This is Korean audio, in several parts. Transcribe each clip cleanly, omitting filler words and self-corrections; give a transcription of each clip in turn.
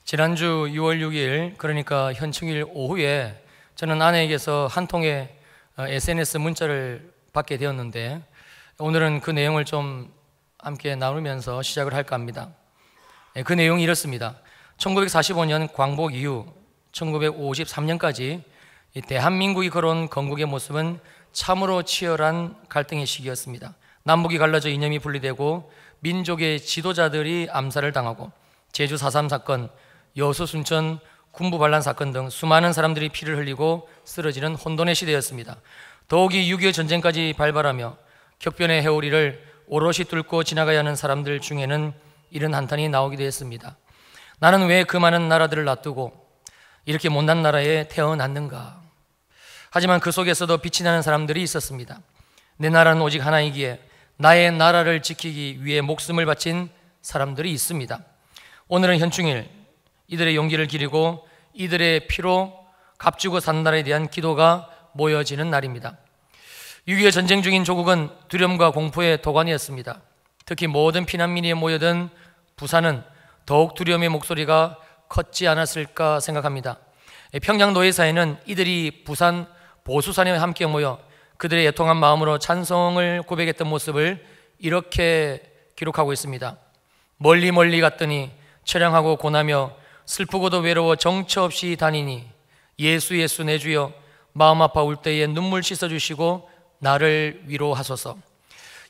지난주 6월 6일 그러니까 현충일 오후에 저는 아내에게서 한 통의 SNS 문자를 받게 되었는데 오늘은 그 내용을 좀 함께 나누면서 시작을 할까 합니다. 그 내용이 이렇습니다. 1945년 광복 이후 1953년까지 대한민국이 걸어온 건국의 모습은 참으로 치열한 갈등의 시기였습니다. 남북이 갈라져 이념이 분리되고 민족의 지도자들이 암살을 당하고 제주 4.3 사건, 여수 순천 군부 반란 사건 등 수많은 사람들이 피를 흘리고 쓰러지는 혼돈의 시대였습니다. 더욱이 6.25 전쟁까지 발발하며 격변의 회오리를 오롯이 뚫고 지나가야 하는 사람들 중에는 이런 한탄이 나오기도 했습니다. 나는 왜 그 많은 나라들을 놔두고 이렇게 못난 나라에 태어났는가? 하지만 그 속에서도 빛이 나는 사람들이 있었습니다. 내 나라는 오직 하나이기에 나의 나라를 지키기 위해 목숨을 바친 사람들이 있습니다. 오늘은 현충일, 이들의 용기를 기리고 이들의 피로 값주고 산 나라에 대한 기도가 모여지는 날입니다. 6.25 전쟁 중인 조국은 두려움과 공포의 도가니였습니다. 특히 모든 피난민이 모여든 부산은 더욱 두려움의 목소리가 컸지 않았을까 생각합니다. 평양 노예사회는 이들이 부산 보수산에 함께 모여 그들의 애통한 마음으로 찬송을 고백했던 모습을 이렇게 기록하고 있습니다. 멀리 멀리 갔더니 처량하고 고나며 슬프고도 외로워 정처 없이 다니니 예수 예수 내 주여 마음 아파 울 때에 눈물 씻어주시고 나를 위로하소서.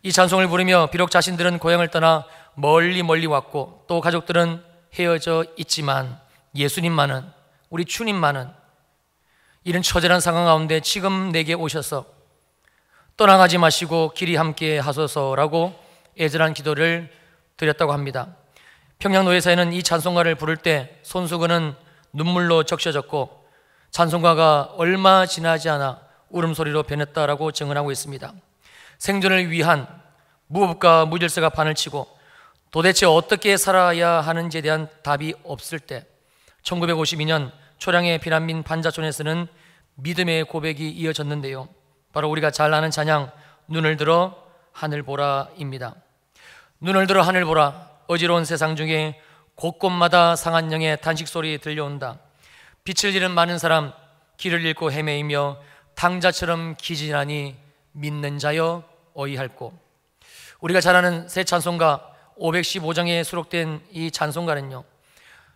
이 찬송을 부르며 비록 자신들은 고향을 떠나 멀리 멀리 왔고 또 가족들은 헤어져 있지만 예수님만은, 우리 주님만은 이런 처절한 상황 가운데 지금 내게 오셔서 떠나가지 마시고 길이 함께 하소서라고 애절한 기도를 드렸다고 합니다. 평양 노예사회는 이 찬송가를 부를 때 손수건은 눈물로 적셔졌고 찬송가가 얼마 지나지 않아 울음소리로 변했다라고 증언하고 있습니다. 생존을 위한 무법과 무질서가 판을 치고 도대체 어떻게 살아야 하는지에 대한 답이 없을 때 1952년 초량의 피난민 반자촌에서는 믿음의 고백이 이어졌는데요, 바로 우리가 잘 아는 찬양 눈을 들어 하늘 보라입니다. 눈을 들어 하늘 보라. 어지러운 세상 중에 곳곳마다 상한 영의 탄식 소리 들려온다. 빛을 잃은 많은 사람 길을 잃고 헤매이며 탕자처럼 기진하니 믿는 자여 어이할꼬. 우리가 잘 아는 새 찬송가 515장에 수록된 이 찬송가는요,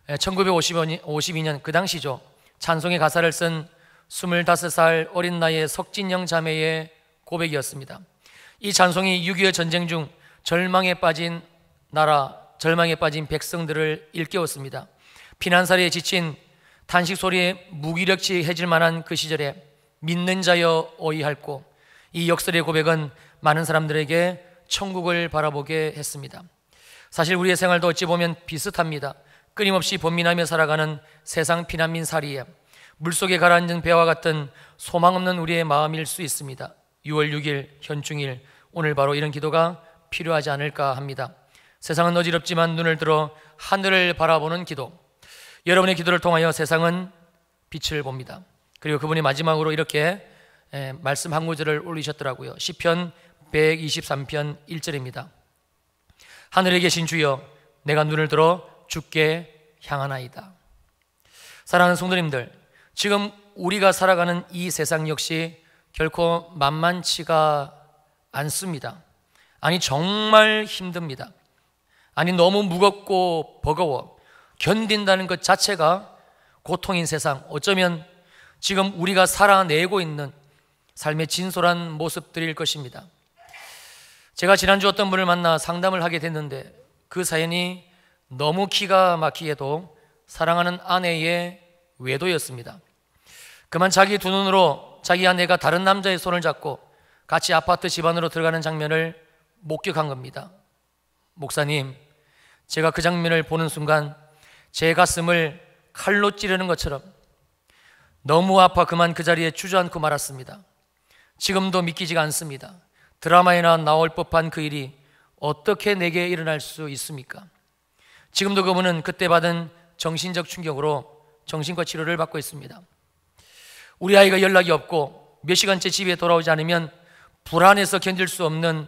1952년 그 당시죠, 찬송의 가사를 쓴 25살 어린 나이의 석진영 자매의 고백이었습니다. 이 찬송이 6.25 전쟁 중 절망에 빠진 나라, 절망에 빠진 백성들을 일깨웠습니다. 피난살이에 지친 탄식 소리에 무기력해질 만한 그 시절에 믿는 자여 어이할꼬. 이 역설의 고백은 많은 사람들에게 천국을 바라보게 했습니다. 사실 우리의 생활도 어찌 보면 비슷합니다. 끊임없이 번민하며 살아가는 세상 피난민 살이에 물속에 가라앉은 배와 같은 소망 없는 우리의 마음일 수 있습니다. 6월 6일 현충일, 오늘 바로 이런 기도가 필요하지 않을까 합니다. 세상은 어지럽지만 눈을 들어 하늘을 바라보는 기도. 여러분의 기도를 통하여 세상은 빛을 봅니다. 그리고 그분이 마지막으로 이렇게 말씀 한 구절을 올리셨더라고요. 시편 123편 1절입니다. 하늘에 계신 주여 내가 눈을 들어 주께 향하나이다. 사랑하는 성도님들, 지금 우리가 살아가는 이 세상 역시 결코 만만치가 않습니다. 아니 정말 힘듭니다. 아니 너무 무겁고 버거워 견딘다는 것 자체가 고통인 세상, 어쩌면 지금 우리가 살아내고 있는 삶의 진솔한 모습들일 것입니다. 제가 지난주 어떤 분을 만나 상담을 하게 됐는데 그 사연이 너무 기가 막히게도 사랑하는 아내의 외도였습니다. 그만 자기 두 눈으로 자기 아내가 다른 남자의 손을 잡고 같이 아파트 집 안으로 들어가는 장면을 목격한 겁니다. 목사님, 제가 그 장면을 보는 순간 제 가슴을 칼로 찌르는 것처럼 너무 아파 그만 그 자리에 주저앉고 말았습니다. 지금도 믿기지가 않습니다. 드라마에나 나올 법한 그 일이 어떻게 내게 일어날 수 있습니까? 지금도 그분은 그때 받은 정신적 충격으로 정신과 치료를 받고 있습니다. 우리 아이가 연락이 없고 몇 시간째 집에 돌아오지 않으면 불안해서 견딜 수 없는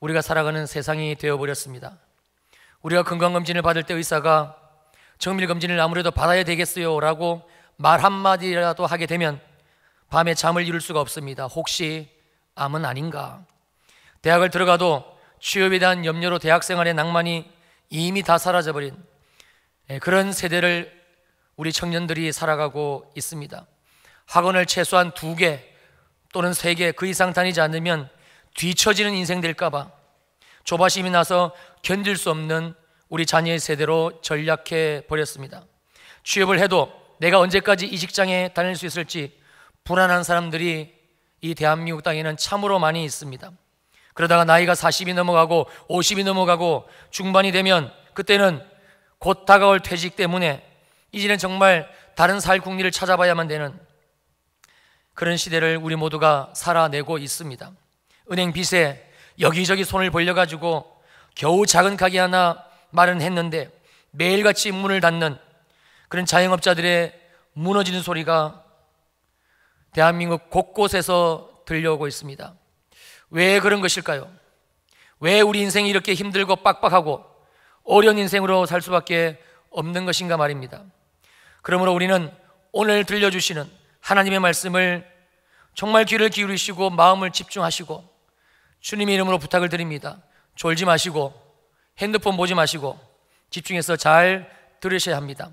우리가 살아가는 세상이 되어버렸습니다. 우리가 건강검진을 받을 때 의사가 정밀검진을 아무래도 받아야 되겠어요 라고 말 한마디라도 하게 되면 밤에 잠을 이룰 수가 없습니다. 혹시 암은 아닌가? 대학을 들어가도 취업에 대한 염려로 대학생활의 낭만이 이미 다 사라져버린 그런 세대를 우리 청년들이 살아가고 있습니다. 학원을 최소한 2개 또는 3개 그 이상 다니지 않으면 뒤처지는 인생 될까봐 조바심이 나서 견딜 수 없는 우리 자녀의 세대로 전락해 버렸습니다. 취업을 해도 내가 언제까지 이 직장에 다닐 수 있을지 불안한 사람들이 이 대한민국 땅에는 참으로 많이 있습니다. 그러다가 나이가 40이 넘어가고 50이 넘어가고 중반이 되면 그때는 곧 다가올 퇴직 때문에 이제는 정말 다른 살 궁리를 찾아봐야만 되는 그런 시대를 우리 모두가 살아내고 있습니다. 은행 빚에 여기저기 손을 벌려가지고 겨우 작은 가게 하나 마련했는데 매일같이 문을 닫는 그런 자영업자들의 무너지는 소리가 대한민국 곳곳에서 들려오고 있습니다. 왜 그런 것일까요? 왜 우리 인생이 이렇게 힘들고 빡빡하고 어려운 인생으로 살 수밖에 없는 것인가 말입니다. 그러므로 우리는 오늘 들려주시는 하나님의 말씀을 정말 귀를 기울이시고 마음을 집중하시고 주님의 이름으로 부탁을 드립니다. 졸지 마시고 핸드폰 보지 마시고 집중해서 잘 들으셔야 합니다.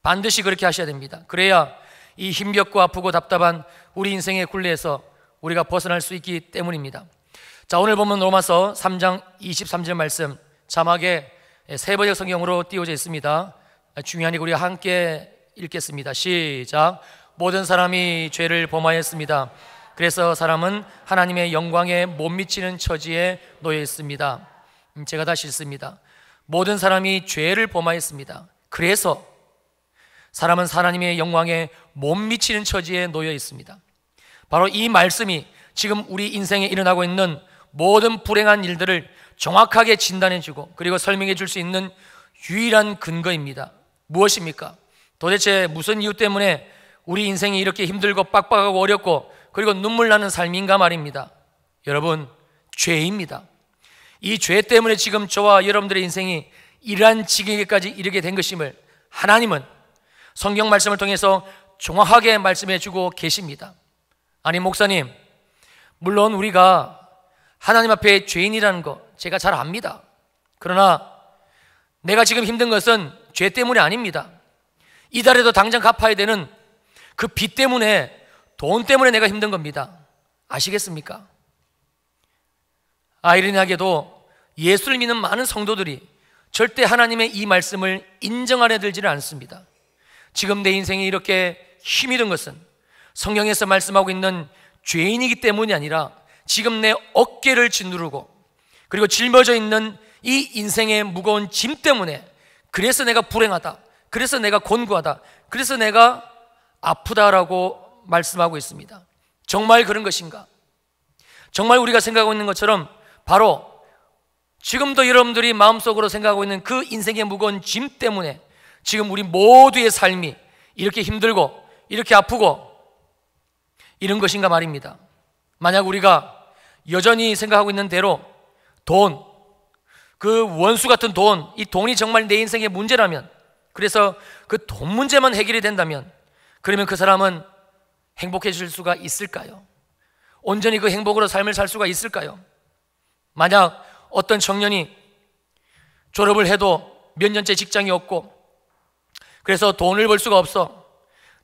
반드시 그렇게 하셔야 됩니다. 그래야 이 힘겹고 아프고 답답한 우리 인생의 굴레에서 우리가 벗어날 수 있기 때문입니다. 자, 오늘 보면 로마서 3장 23절 말씀 자막에 세번역 성경으로 띄워져 있습니다. 중요하니까 우리가 함께 읽겠습니다. 시작. 모든 사람이 죄를 범하였습니다. 그래서 사람은 하나님의 영광에 못 미치는 처지에 놓여 있습니다. 제가 다시 읽습니다. 모든 사람이 죄를 범하였습니다. 그래서 사람은 하나님의 영광에 못 미치는 처지에 놓여 있습니다. 바로 이 말씀이 지금 우리 인생에 일어나고 있는 모든 불행한 일들을 정확하게 진단해주고 그리고 설명해 줄 수 있는 유일한 근거입니다. 무엇입니까? 도대체 무슨 이유 때문에 우리 인생이 이렇게 힘들고 빡빡하고 어렵고 그리고 눈물 나는 삶인가 말입니다. 여러분, 죄입니다. 이 죄 때문에 지금 저와 여러분들의 인생이 이러한 지경에까지 이르게 된 것임을 하나님은 성경 말씀을 통해서 정확하게 말씀해 주고 계십니다. 아니, 목사님, 물론 우리가 하나님 앞에 죄인이라는 거 제가 잘 압니다. 그러나 내가 지금 힘든 것은 죄 때문이 아닙니다. 이달에도 당장 갚아야 되는 그 빚 때문에, 돈 때문에 내가 힘든 겁니다. 아시겠습니까? 아이러니하게도 예수를 믿는 많은 성도들이 절대 하나님의 이 말씀을 인정하려 들지는 않습니다. 지금 내 인생이 이렇게 힘이 든 것은 성경에서 말씀하고 있는 죄인이기 때문이 아니라 지금 내 어깨를 짓누르고 그리고 짊어져 있는 이 인생의 무거운 짐 때문에, 그래서 내가 불행하다, 그래서 내가 곤고하다, 그래서 내가 아프다라고 말씀하고 있습니다. 정말 그런 것인가? 정말 우리가 생각하고 있는 것처럼 바로 지금도 여러분들이 마음속으로 생각하고 있는 그 인생의 무거운 짐 때문에 지금 우리 모두의 삶이 이렇게 힘들고 이렇게 아프고 이런 것인가 말입니다. 만약 우리가 여전히 생각하고 있는 대로 돈, 그 원수 같은 돈, 이 돈이 정말 내 인생의 문제라면, 그래서 그 돈 문제만 해결이 된다면, 그러면 그 사람은 행복해질 수가 있을까요? 온전히 그 행복으로 삶을 살 수가 있을까요? 만약 어떤 청년이 졸업을 해도 몇 년째 직장이 없고 그래서 돈을 벌 수가 없어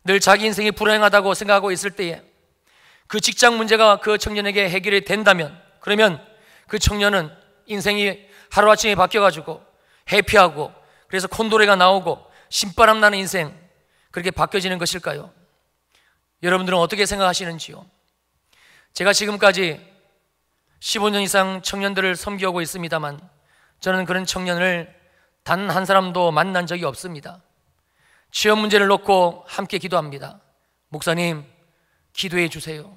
늘 자기 인생이 불행하다고 생각하고 있을 때에 그 직장 문제가 그 청년에게 해결이 된다면, 그러면 그 청년은 인생이 하루아침에 바뀌어가지고 해피하고 그래서 콘도레가 나오고 신바람 나는 인생, 그렇게 바뀌어지는 것일까요? 여러분들은 어떻게 생각하시는지요? 제가 지금까지 15년 이상 청년들을 섬기고 있습니다만 저는 그런 청년을 단 한 사람도 만난 적이 없습니다. 취업 문제를 놓고 함께 기도합니다. 목사님, 기도해 주세요.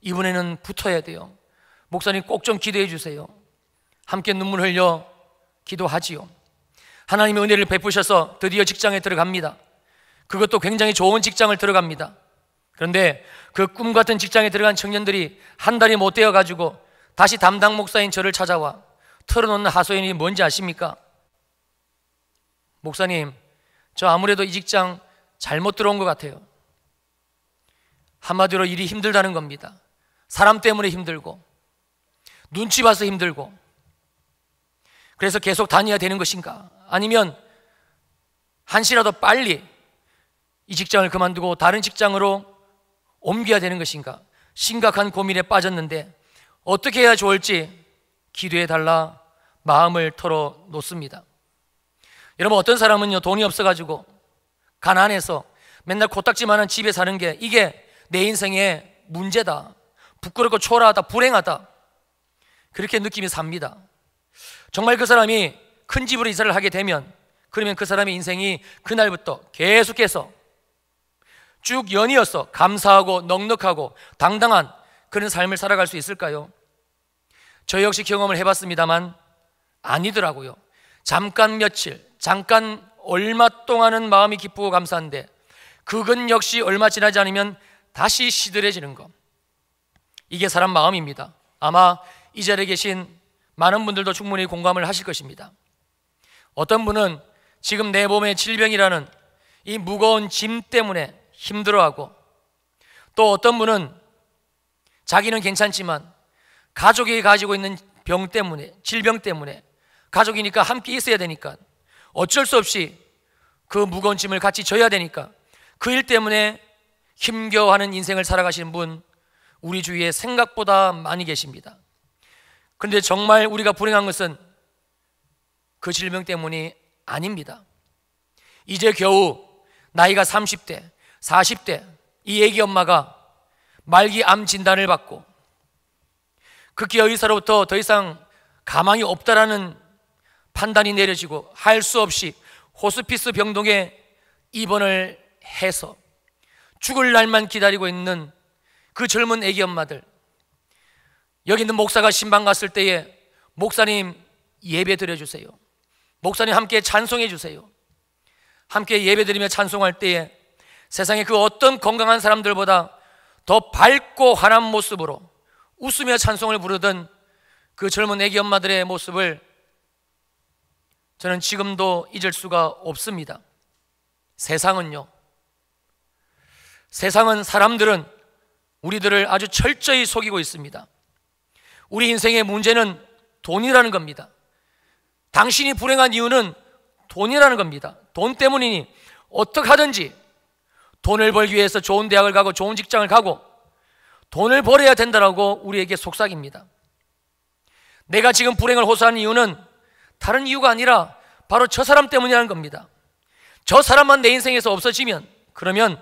이번에는 붙어야 돼요. 목사님, 꼭 좀 기도해 주세요. 함께 눈물 흘려 기도하지요. 하나님의 은혜를 베푸셔서 드디어 직장에 들어갑니다. 그것도 굉장히 좋은 직장을 들어갑니다. 그런데 그 꿈 같은 직장에 들어간 청년들이 한 달이 못 되어 가지고 다시 담당 목사인 저를 찾아와 털어놓는 하소연이 뭔지 아십니까? 목사님, 저 아무래도 이 직장 잘못 들어온 것 같아요. 한마디로 일이 힘들다는 겁니다. 사람 때문에 힘들고 눈치 봐서 힘들고, 그래서 계속 다녀야 되는 것인가, 아니면 한시라도 빨리 이 직장을 그만두고 다른 직장으로 옮겨야 되는 것인가, 심각한 고민에 빠졌는데 어떻게 해야 좋을지 기도해 달라 마음을 털어놓습니다. 여러분, 어떤 사람은요, 돈이 없어가지고 가난해서 맨날 코딱지만한 집에 사는 게 이게 내 인생의 문제다, 부끄럽고 초라하다, 불행하다, 그렇게 느끼며 삽니다. 정말 그 사람이 큰 집으로 이사를 하게 되면, 그러면 그 사람의 인생이 그날부터 계속해서 쭉 연이어서 감사하고 넉넉하고 당당한 그런 삶을 살아갈 수 있을까요? 저 역시 경험을 해봤습니다만 아니더라고요. 잠깐 며칠, 잠깐 얼마 동안은 마음이 기쁘고 감사한데 그건 역시 얼마 지나지 않으면 다시 시들해지는 것, 이게 사람 마음입니다. 아마 이 자리에 계신 많은 분들도 충분히 공감을 하실 것입니다. 어떤 분은 지금 내 몸에 질병이라는 이 무거운 짐 때문에 힘들어하고, 또 어떤 분은 자기는 괜찮지만 가족이 가지고 있는 병 때문에, 질병 때문에, 가족이니까 함께 있어야 되니까 어쩔 수 없이 그 무거운 짐을 같이 져야 되니까 그 일 때문에 힘겨워하는 인생을 살아가시는 분 우리 주위에 생각보다 많이 계십니다. 그런데 정말 우리가 불행한 것은 그 질병 때문이 아닙니다. 이제 겨우 나이가 30대, 40대 이 애기 엄마가 말기 암 진단을 받고 극기 의사로부터 더 이상 가망이 없다라는 판단이 내려지고 할 수 없이 호스피스 병동에 입원을 해서 죽을 날만 기다리고 있는 그 젊은 애기 엄마들, 여기 있는 목사가 신방 갔을 때에 목사님 예배 드려주세요, 목사님 함께 찬송해 주세요, 함께 예배 드리며 찬송할 때에 세상에 그 어떤 건강한 사람들보다 더 밝고 환한 모습으로 웃으며 찬송을 부르던 그 젊은 애기 엄마들의 모습을 저는 지금도 잊을 수가 없습니다. 세상은 사람들은 우리들을 아주 철저히 속이고 있습니다. 우리 인생의 문제는 돈이라는 겁니다. 당신이 불행한 이유는 돈이라는 겁니다. 돈 때문이니 어떻게 하든지 돈을 벌기 위해서 좋은 대학을 가고 좋은 직장을 가고 돈을 벌어야 된다라고 우리에게 속삭입니다. 내가 지금 불행을 호소하는 이유는 다른 이유가 아니라 바로 저 사람 때문이라는 겁니다. 저 사람만 내 인생에서 없어지면, 그러면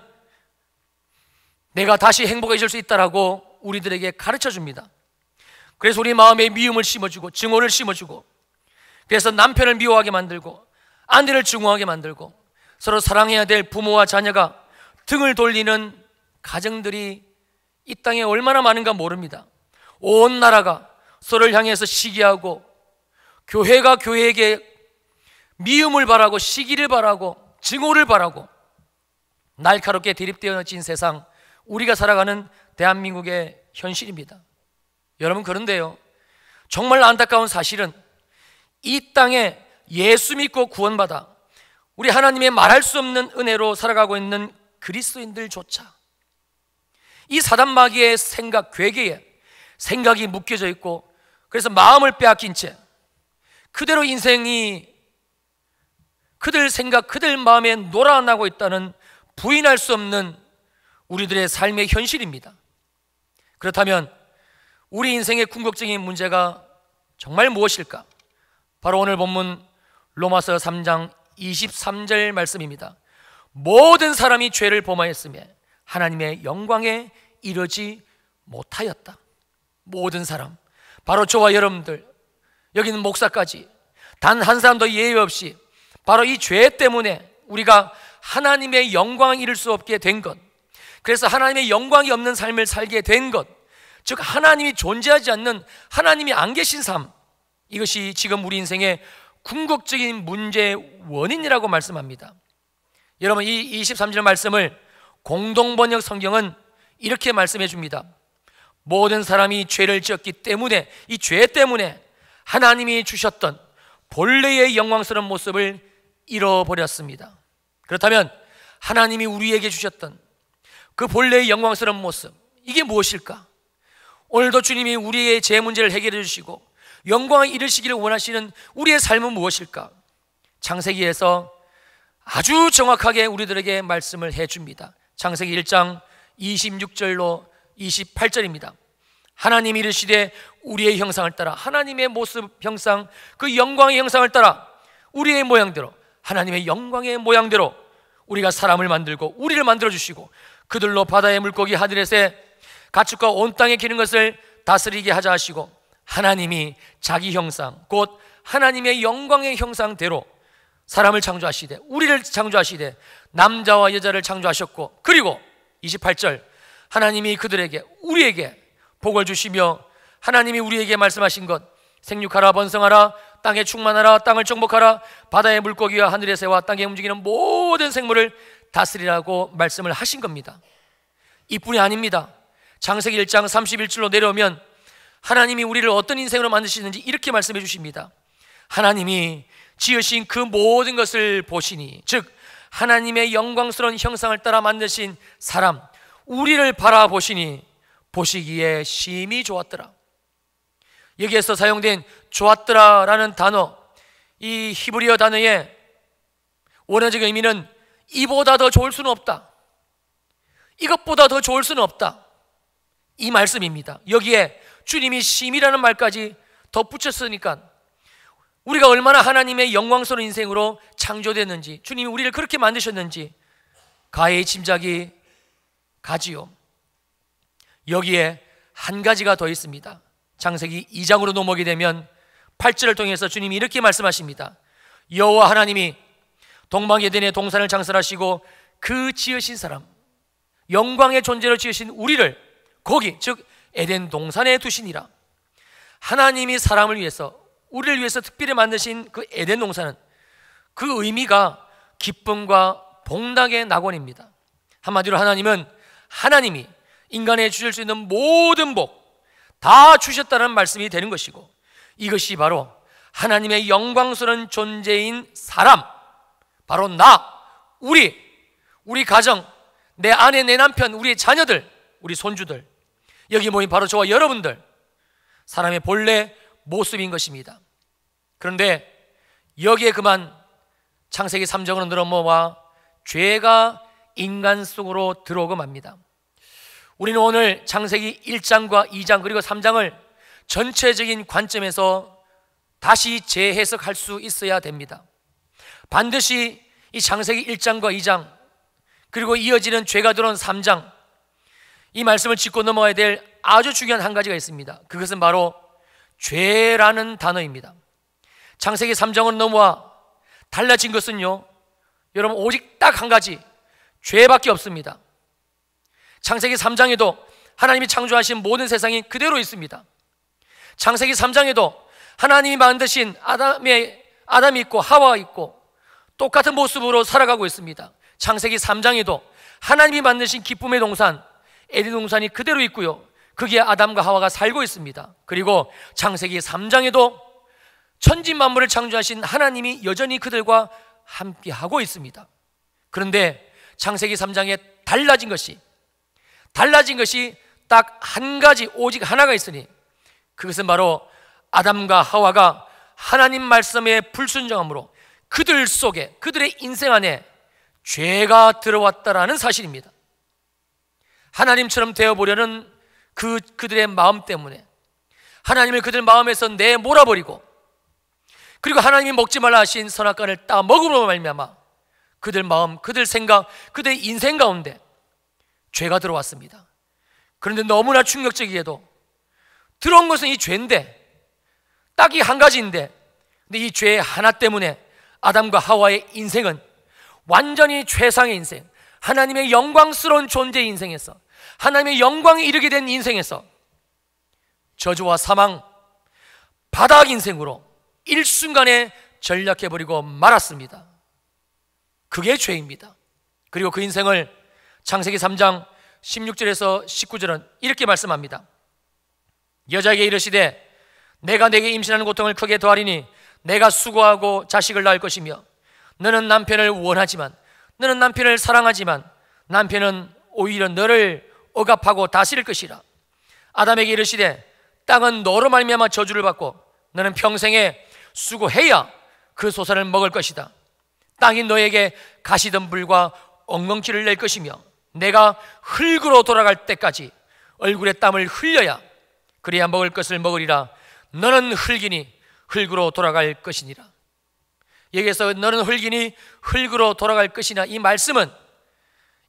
내가 다시 행복해질 수 있다라고 우리들에게 가르쳐 줍니다. 그래서 우리 마음에 미움을 심어주고 증오를 심어주고, 그래서 남편을 미워하게 만들고 아내를 증오하게 만들고 서로 사랑해야 될 부모와 자녀가 등을 돌리는 가정들이 이 땅에 얼마나 많은가 모릅니다. 온 나라가 서로를 향해서 시기하고 교회가 교회에게 미움을 바라고 시기를 바라고 증오를 바라고 날카롭게 대립되어진 세상, 우리가 살아가는 대한민국의 현실입니다. 여러분, 그런데요, 정말 안타까운 사실은 이 땅에 예수 믿고 구원받아 우리 하나님의 말할 수 없는 은혜로 살아가고 있는 그리스도인들조차 이 사단 마귀의 생각, 괴계에 생각이 묶여져 있고, 그래서 마음을 빼앗긴 채 그대로 인생이 그들 생각, 그들 마음에 놀아나고 있다는 부인할 수 없는 우리들의 삶의 현실입니다. 그렇다면 우리 인생의 궁극적인 문제가 정말 무엇일까? 바로 오늘 본문 로마서 3장 23절 말씀입니다. 모든 사람이 죄를 범하였으며 하나님의 영광에 이르지 못하였다. 모든 사람, 바로 저와 여러분들, 여기 있는 목사까지 단 한 사람도 예외 없이 바로 이 죄 때문에 우리가 하나님의 영광에 이를 수 없게 된 것, 그래서 하나님의 영광이 없는 삶을 살게 된 것, 즉 하나님이 존재하지 않는, 하나님이 안 계신 삶, 이것이 지금 우리 인생의 궁극적인 문제의 원인이라고 말씀합니다. 여러분, 이 23절 말씀을 공동번역 성경은 이렇게 말씀해 줍니다. 모든 사람이 죄를 지었기 때문에, 이 죄 때문에 하나님이 주셨던 본래의 영광스러운 모습을 잃어버렸습니다. 그렇다면 하나님이 우리에게 주셨던 그 본래의 영광스러운 모습, 이게 무엇일까? 오늘도 주님이 우리의 제 문제를 해결해 주시고 영광에 이르시기를 원하시는 우리의 삶은 무엇일까? 창세기에서 아주 정확하게 우리들에게 말씀을 해줍니다. 창세기 1장 26절로 28절입니다. 하나님이 이르시되 우리의 형상을 따라, 하나님의 모습 형상, 그 영광의 형상을 따라 우리의 모양대로, 하나님의 영광의 모양대로 우리가 사람을 만들고 우리를 만들어 주시고 그들로 바다의 물고기, 하늘의 새, 가축과 온 땅에 기는 것을 다스리게 하자 하시고, 하나님이 자기 형상, 곧 하나님의 영광의 형상대로 사람을 창조하시되, 우리를 창조하시되 남자와 여자를 창조하셨고, 그리고 28절, 하나님이 그들에게, 우리에게 복을 주시며 하나님이 우리에게 말씀하신 것, 생육하라 번성하라 땅에 충만하라 땅을 정복하라 바다의 물고기와 하늘의 새와 땅에 움직이는 모든 생물을 다스리라고 말씀을 하신 겁니다. 이뿐이 아닙니다. 창세기 1장 31절로 내려오면 하나님이 우리를 어떤 인생으로 만드시는지 이렇게 말씀해 주십니다. 하나님이 지으신 그 모든 것을 보시니, 즉 하나님의 영광스러운 형상을 따라 만드신 사람, 우리를 바라보시니 보시기에 심히 좋았더라. 여기에서 사용된 좋았더라라는 단어, 이 히브리어 단어의 원어적 의미는 이보다 더 좋을 수는 없다, 이것보다 더 좋을 수는 없다, 이 말씀입니다. 여기에 주님이 심이라는 말까지 덧붙였으니까 우리가 얼마나 하나님의 영광스러운 인생으로 창조됐는지, 주님이 우리를 그렇게 만드셨는지 가히 짐작이 가지요. 여기에 한 가지가 더 있습니다. 창세기 2장으로 넘어오게 되면 8절을 통해서 주님이 이렇게 말씀하십니다. 여호와 하나님이 동방에덴의 동산을 창설하시고 그 지으신 사람, 영광의 존재로 지으신 우리를 거기, 즉 에덴 동산에 두시니라. 하나님이 사람을 위해서, 우리를 위해서 특별히 만드신 그 에덴 동산은, 그 의미가 기쁨과 복락의 낙원입니다. 한마디로 하나님은, 하나님이 인간에 주실 수 있는 모든 복 다 주셨다는 말씀이 되는 것이고, 이것이 바로 하나님의 영광스러운 존재인 사람, 바로 나, 우리 가정, 내 아내, 내 남편, 우리의 자녀들, 우리 손주들, 여기 모인 바로 저와 여러분들, 사람의 본래 모습인 것입니다. 그런데 여기에 그만 창세기 3장으로 넘어와 죄가 인간 속으로 들어오고 맙니다. 우리는 오늘 창세기 1장과 2장 그리고 3장을 전체적인 관점에서 다시 재해석할 수 있어야 됩니다. 반드시 이 창세기 1장과 2장 그리고 이어지는 죄가 들어온 3장, 이 말씀을 짚고 넘어가야 될 아주 중요한 한 가지가 있습니다. 그것은 바로 죄라는 단어입니다. 창세기 3장으로 넘어와 달라진 것은요, 여러분, 오직 딱 한 가지, 죄밖에 없습니다. 창세기 3장에도 하나님이 창조하신 모든 세상이 그대로 있습니다. 창세기 3장에도 하나님이 만드신 아담이 있고 하와가 있고 똑같은 모습으로 살아가고 있습니다. 창세기 3장에도 하나님이 만드신 기쁨의 동산, 에덴 동산이 그대로 있고요, 거기에 아담과 하와가 살고 있습니다. 그리고 창세기 3장에도 천지 만물을 창조하신 하나님이 여전히 그들과 함께하고 있습니다. 그런데 창세기 3장에 달라진 것이 딱 한 가지, 오직 하나가 있으니 그것은 바로 아담과 하와가 하나님 말씀에 불순종함으로 그들 속에, 그들의 인생 안에 죄가 들어왔다라는 사실입니다. 하나님처럼 되어보려는 그들의 마음 때문에 하나님을 그들 마음에서 내몰아버리고, 그리고 하나님이 먹지 말라 하신 선악과를 따 먹음으로 말미암아 그들 마음, 그들 생각, 그들의 인생 가운데 죄가 들어왔습니다. 그런데 너무나 충격적이게도 들어온 것은 이 죄인데, 딱 이 한 가지인데, 근데 이 죄 하나 때문에 아담과 하와의 인생은 완전히 최상의 인생, 하나님의 영광스러운 존재의 인생에서, 하나님의 영광에 이르게 된 인생에서 저주와 사망, 바닥 인생으로 일순간에 전락해버리고 말았습니다. 그게 죄입니다. 그리고 그 인생을 창세기 3장 16절에서 19절은 이렇게 말씀합니다. 여자에게 이르시되 내가 내게 임신하는 고통을 크게 더하리니 내가 수고하고 자식을 낳을 것이며 너는 남편을 원하지만 너는 남편을 사랑하지만 남편은 오히려 너를 억압하고 다스릴 것이라. 아담에게 이르시되 땅은 너로 말미암아 저주를 받고 너는 평생에 수고해야 그 소산을 먹을 것이다. 땅이 너에게 가시덤불과 엉겅퀴를 낼 것이며 내가 흙으로 돌아갈 때까지 얼굴에 땀을 흘려야 그래야 먹을 것을 먹으리라. 너는 흙이니 흙으로 돌아갈 것이니라. 여기에서 너는 흙이니 흙으로 돌아갈 것이나, 이 말씀은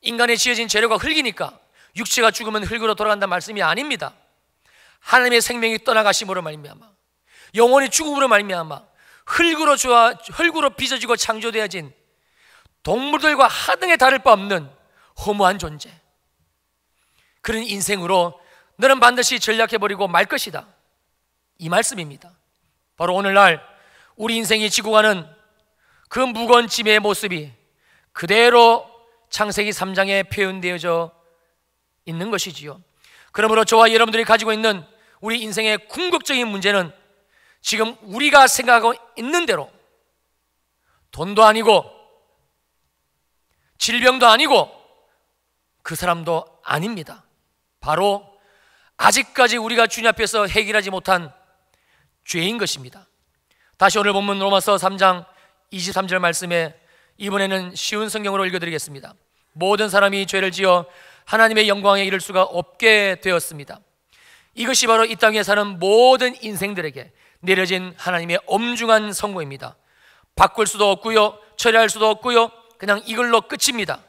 인간의 지어진 재료가 흙이니까 육체가 죽으면 흙으로 돌아간다는 말씀이 아닙니다. 하나님의 생명이 떠나가심으로 말미암아, 영혼이 죽음으로 말미암아 흙으로 빚어지고 창조되어진 동물들과 하등에 다를 바 없는 허무한 존재, 그런 인생으로 너는 반드시 전락해버리고 말 것이다, 이 말씀입니다. 바로 오늘날 우리 인생이 지고 가는 그 무거운 짐의 모습이 그대로 창세기 3장에 표현되어져 있는 것이지요. 그러므로 저와 여러분들이 가지고 있는 우리 인생의 궁극적인 문제는 지금 우리가 생각하고 있는 대로 돈도 아니고 질병도 아니고 그 사람도 아닙니다. 바로 아직까지 우리가 주님 앞에서 해결하지 못한 죄인 것입니다. 다시 오늘 본문 로마서 3장 23절 말씀에 이번에는 쉬운 성경으로 읽어드리겠습니다. 모든 사람이 죄를 지어 하나님의 영광에 이를 수가 없게 되었습니다. 이것이 바로 이 땅에 사는 모든 인생들에게 내려진 하나님의 엄중한 선고입니다. 바꿀 수도 없고요, 처리할 수도 없고요, 그냥 이걸로 끝입니다.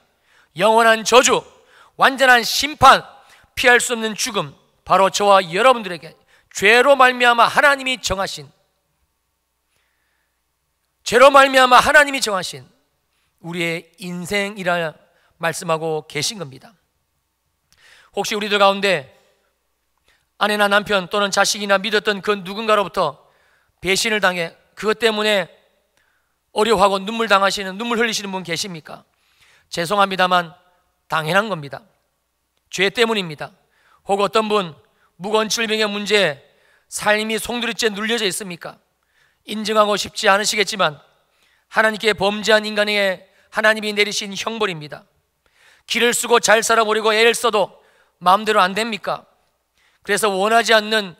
영원한 저주, 완전한 심판, 피할 수 없는 죽음, 바로 저와 여러분들에게 죄로 말미암아 하나님이 정하신, 죄로 말미암아 하나님이 정하신 우리의 인생이라 말씀하고 계신 겁니다. 혹시 우리들 가운데 아내나 남편 또는 자식이나 믿었던 그 누군가로부터 배신을 당해 그것 때문에 어려워하고 눈물 흘리시는 분 계십니까? 죄송합니다만 당연한 겁니다. 죄 때문입니다. 혹 어떤 분 무거운 질병의 문제에 삶이 송두리째 눌려져 있습니까? 인정하고 싶지 않으시겠지만 하나님께 범죄한 인간에게 하나님이 내리신 형벌입니다. 길을 쓰고 잘 살아보려고 애를 써도 마음대로 안 됩니까? 그래서 원하지 않는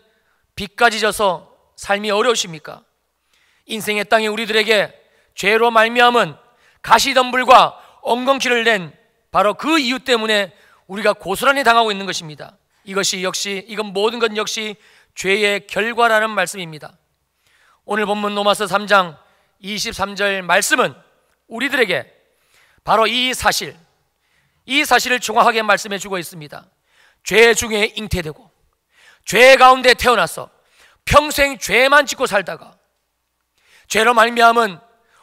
빚까지 져서 삶이 어려우십니까? 인생의 땅에 우리들에게 죄로 말미암은 가시덤불과 엉겅퀴를 낸 바로 그 이유 때문에 우리가 고스란히 당하고 있는 것입니다. 이건 모든 것 역시 죄의 결과라는 말씀입니다. 오늘 본문 로마서 3장 23절 말씀은 우리들에게 바로 이 사실을 정확하게 말씀해 주고 있습니다. 죄 중에 잉태되고 죄 가운데 태어나서 평생 죄만 짓고 살다가 죄로 말미암은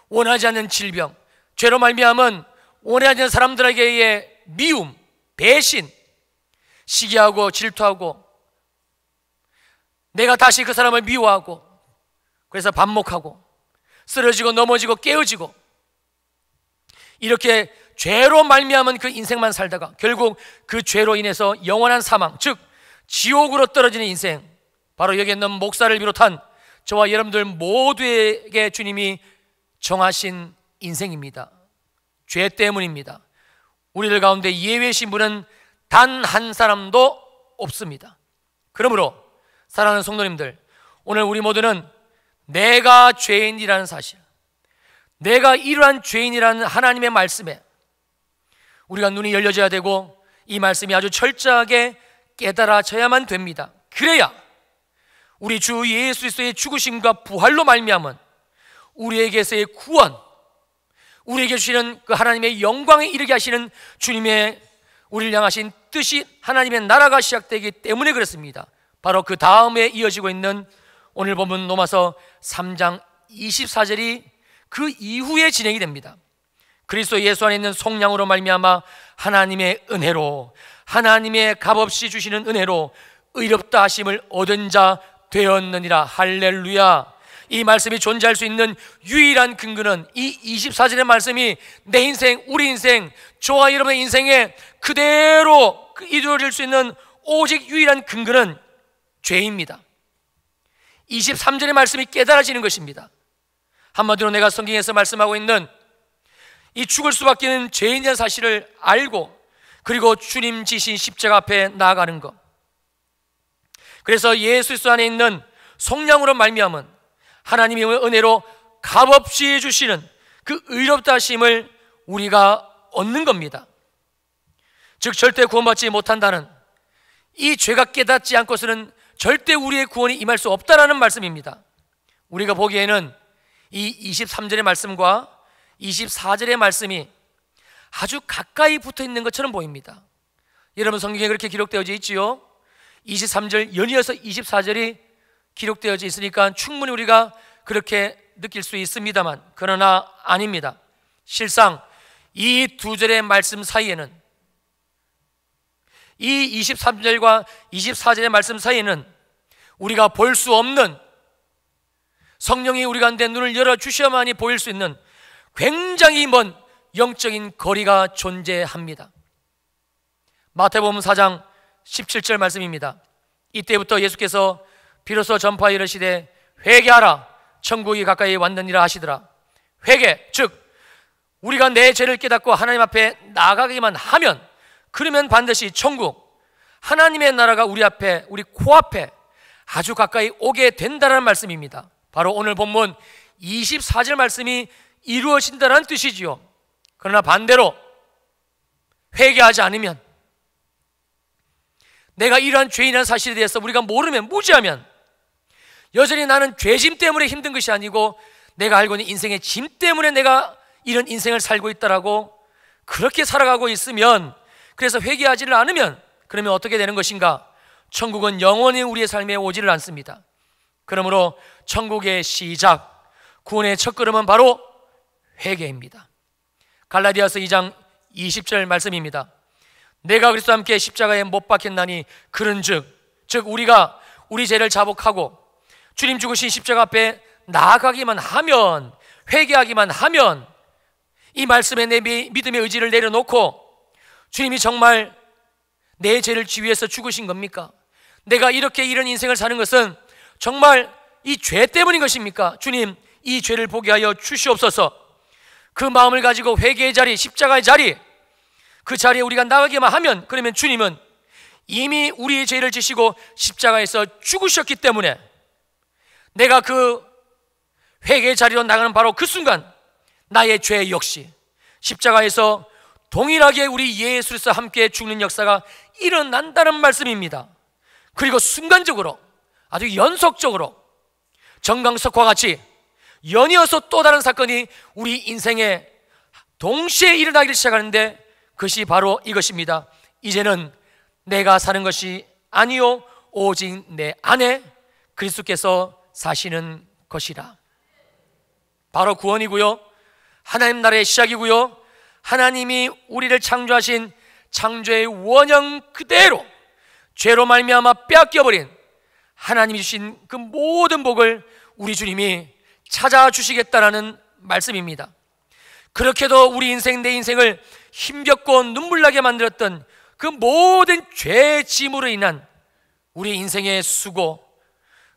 원하지 않는 질병, 죄로 말미암은 원하지 않는 사람들에게의 미움, 배신, 시기하고 질투하고 내가 다시 그 사람을 미워하고 그래서 반목하고 쓰러지고 넘어지고 깨어지고 이렇게 죄로 말미암은 그 인생만 살다가 결국 그 죄로 인해서 영원한 사망, 즉 지옥으로 떨어지는 인생, 바로 여기 있는 목사를 비롯한 저와 여러분들 모두에게 주님이 정하신 인생입니다. 죄 때문입니다. 우리들 가운데 예외신 분은 단 한 사람도 없습니다. 그러므로 사랑하는 성도님들, 오늘 우리 모두는 내가 죄인이라는 사실, 내가 이러한 죄인이라는 하나님의 말씀에 우리가 눈이 열려져야 되고 이 말씀이 아주 철저하게 깨달아져야만 됩니다. 그래야 우리 주 예수 그리스도의 죽으심과 부활로 말미암은 우리에게서의 구원, 우리에게 주시는 그 하나님의 영광에 이르게 하시는 주님의 우리를 향하신 뜻이 하나님의 나라가 시작되기 때문에 그렇습니다. 바로 그 다음에 이어지고 있는 오늘 본문 로마서 3장 24절이 그 이후에 진행이 됩니다. 그리스도 예수 안에 있는 속량으로 말미암아 하나님의 은혜로, 하나님의 값없이 주시는 은혜로 의롭다 하심을 얻은 자 되었느니라. 할렐루야. 이 말씀이 존재할 수 있는 유일한 근거는 이 24절의 말씀이 내 인생, 우리 인생, 저와 여러분의 인생에 그대로 이루어질 수 있는 오직 유일한 근거는 죄입니다. 23절의 말씀이 깨달아지는 것입니다. 한마디로 내가 성경에서 말씀하고 있는 이 죽을 수밖에 없는 죄인이라는 사실을 알고 그리고 주님 지신 십자가 앞에 나아가는 것. 그래서 예수 그리스도 안에 있는 속량으로 말미암은 하나님의 은혜로 값없이 주시는 그 의롭다 하심을 우리가 얻는 겁니다. 즉 절대 구원받지 못한다는 이 죄가 깨닫지 않고서는 절대 우리의 구원이 임할 수 없다라는 말씀입니다. 우리가 보기에는 이 23절의 말씀과 24절의 말씀이 아주 가까이 붙어 있는 것처럼 보입니다. 여러분 성경에 그렇게 기록되어져 있지요. 23절 연이어서 24절이 기록되어져 있으니까 충분히 우리가 그렇게 느낄 수 있습니다만, 그러나 아닙니다. 실상 이 두 절의 말씀 사이에는, 이 23절과 24절의 말씀 사이에는 우리가 볼 수 없는, 성령이 우리 가운데 눈을 열어주셔야만이 보일 수 있는 굉장히 먼 영적인 거리가 존재합니다. 마태복음 4장 17절 말씀입니다. 이때부터 예수께서 비로소 전파하여 이르시되 회개하라 천국이 가까이 왔느니라 하시더라. 회개, 즉 우리가 내 죄를 깨닫고 하나님 앞에 나아가기만 하면, 그러면 반드시 천국, 하나님의 나라가 우리 앞에, 우리 코앞에 아주 가까이 오게 된다는 말씀입니다. 바로 오늘 본문 24절 말씀이 이루어진다는 뜻이지요. 그러나 반대로 회개하지 않으면, 내가 이러한 죄인이라는 사실에 대해서 우리가 모르면, 무지하면, 여전히 나는 죄짐 때문에 힘든 것이 아니고 내가 알고 있는 인생의 짐 때문에 내가 이런 인생을 살고 있다라고 그렇게 살아가고 있으면, 그래서 회개하지를 않으면, 그러면 어떻게 되는 것인가? 천국은 영원히 우리의 삶에 오지를 않습니다. 그러므로 천국의 시작, 구원의 첫걸음은 바로 회개입니다. 갈라디아서 2장 20절 말씀입니다. 내가 그리스도와 함께 십자가에 못 박혔나니 그런즉, 즉 우리가 우리 죄를 자복하고 주님 죽으신 십자가 앞에 나아가기만 하면, 회개하기만 하면, 이 말씀에 내 믿음의 의지를 내려놓고 주님이 정말 내 죄를 위해서 죽으신 겁니까? 내가 이렇게 이런 인생을 사는 것은 정말 이 죄 때문인 것입니까? 주님, 이 죄를 보게 하여 주시옵소서. 그 마음을 가지고 회개의 자리, 십자가의 자리, 그 자리에 우리가 나가기만 하면, 그러면 주님은 이미 우리의 죄를 지시고 십자가에서 죽으셨기 때문에 내가 그 회개의 자리로 나가는 바로 그 순간 나의 죄 역시 십자가에서 동일하게 우리 예수 그리스도와 함께 죽는 역사가 일어난다는 말씀입니다. 그리고 순간적으로, 아주 연속적으로 정강석과 같이 연이어서 또 다른 사건이 우리 인생에 동시에 일어나기를 시작하는데, 그것이 바로 이것입니다. 이제는 내가 사는 것이 아니요 오직 내 안에 그리스도께서 사시는 것이라. 바로 구원이고요, 하나님 나라의 시작이고요, 하나님이 우리를 창조하신 창조의 원형 그대로 죄로 말미암아 빼앗겨버린 하나님이 주신 그 모든 복을 우리 주님이 찾아주시겠다라는 말씀입니다. 그렇게도 우리 인생, 내 인생을 힘겹고 눈물나게 만들었던 그 모든 죄의 짐으로 인한 우리 인생의 수고,